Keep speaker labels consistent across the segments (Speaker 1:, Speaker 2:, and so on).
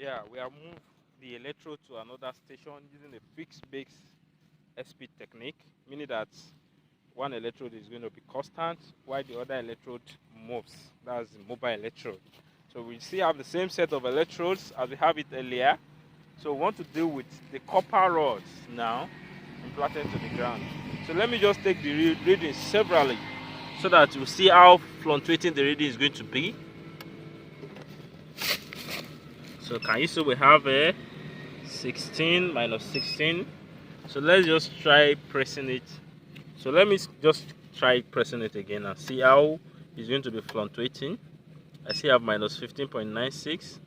Speaker 1: Yeah, we have moved the electrode to another station using a fixed base SP technique, meaning that one electrode is going to be constant while the other electrode moves. That's the mobile electrode. So we still have the same set of electrodes as we have it earlier. So we want to deal with the copper rods now implanted to the ground. So let me just take the readings severally so that you see how fluctuating the reading is going to be. So can you see we have a 16 minus 16. So let's just try pressing it. So let me just try pressing it again and see how it's going to be fluctuating. I see I have minus 15.96.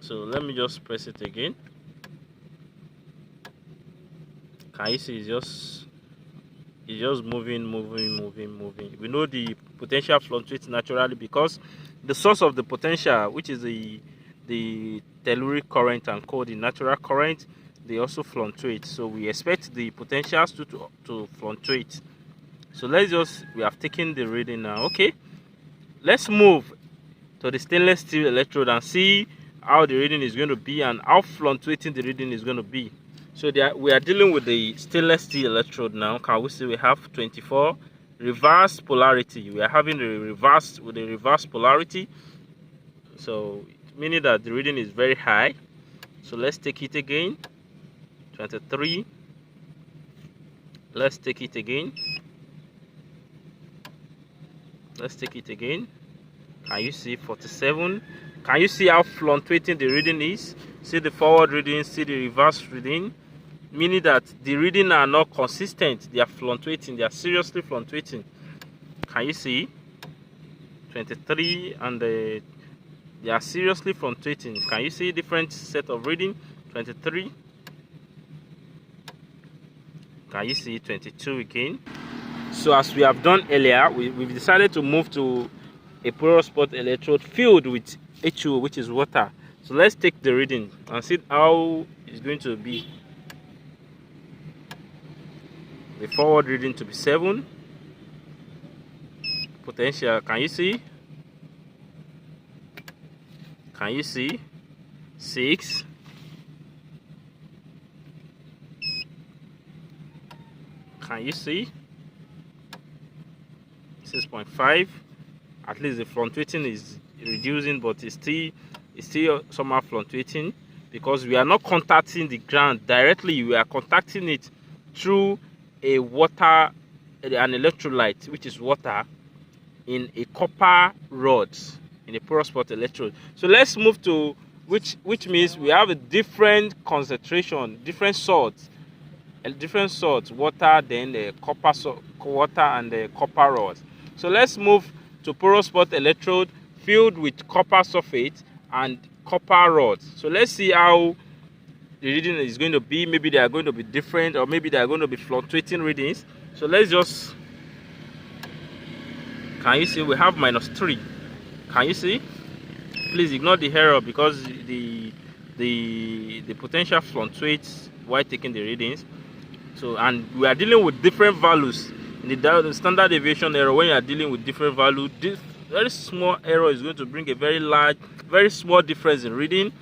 Speaker 1: So let me just press it again. Can you see it's just moving. We know the potential fluctuates naturally because the source of the potential, which is the telluric current and called the natural current, they also fluctuate. So we expect the potentials to fluctuate. So we have taken the reading now. Okay, let's move to the stainless steel electrode and see how the reading is going to be and how fluctuating the reading is going to be. So we are dealing with the stainless steel electrode now. Can we see we have 24 reverse polarity? We are having the reverse with the reverse polarity. So meaning that the reading is very high. So let's take it again. 23. Let's take it again. Let's take it again. Can you see 47? Can you see how fluctuating the reading is? See the forward reading, see the reverse reading, meaning that the reading are not consistent. They are fluctuating. They are seriously fluctuating. Can you see 23 and they are seriously fluctuating? Can you see different set of reading? 23. Can you see 22 again? So as we have done earlier, we've decided to move to a porous spot electrode filled with H2O, which is water. So let's take the reading and see how it's going to be. The forward reading to be 7. Potential, can you see? Can you see? 6. Can you see? 6.5. At least the fluctuating is reducing, but it's still somehow fluctuating because we are not contacting the ground directly. We are contacting it through an electrolyte, which is water, in a copper rod, in a porous spot electrode. So let's move to which means we have a different concentration, different salts, water, then the water and the copper rod. So let's move to porous spot electrode filled with copper sulfate and copper rods. So let's see how the reading is going to be. Maybe they are going to be different, or maybe they are going to be fluctuating readings. So let's just, can you see we have minus 3? Can you see? Please ignore the error because the potential fluctuates while taking the readings. So, and we are dealing with different values. In the standard deviation error, when you are dealing with different values, this very small error is going to bring a very small difference in reading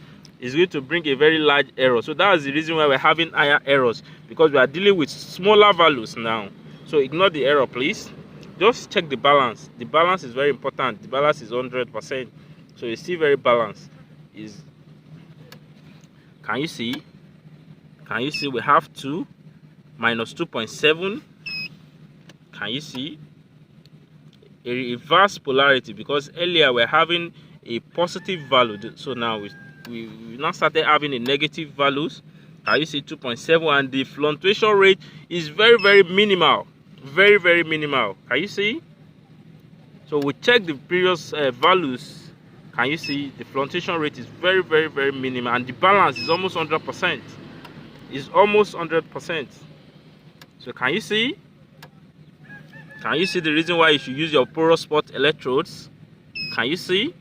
Speaker 1: is going to bring a very large error. So that is the reason why we're having higher errors, because we are dealing with smaller values now. So ignore the error, please. Just check the balance. The balance is very important. The balance is 100%. So it's still very balanced. Can you see? Can you see we have 2 minus 2.7? Can you see? A reverse polarity, because earlier we're having a positive value. So now we now started having a negative values. Can you see 2.7? And the fluctuation rate is very minimal. Very minimal. Can you see? So we check the previous values. Can you see the fluctuation rate is very minimal, and the balance is almost 100%. It's almost 100%. So can you see? Can you see the reason why you should use your porous spot electrodes? Can you see?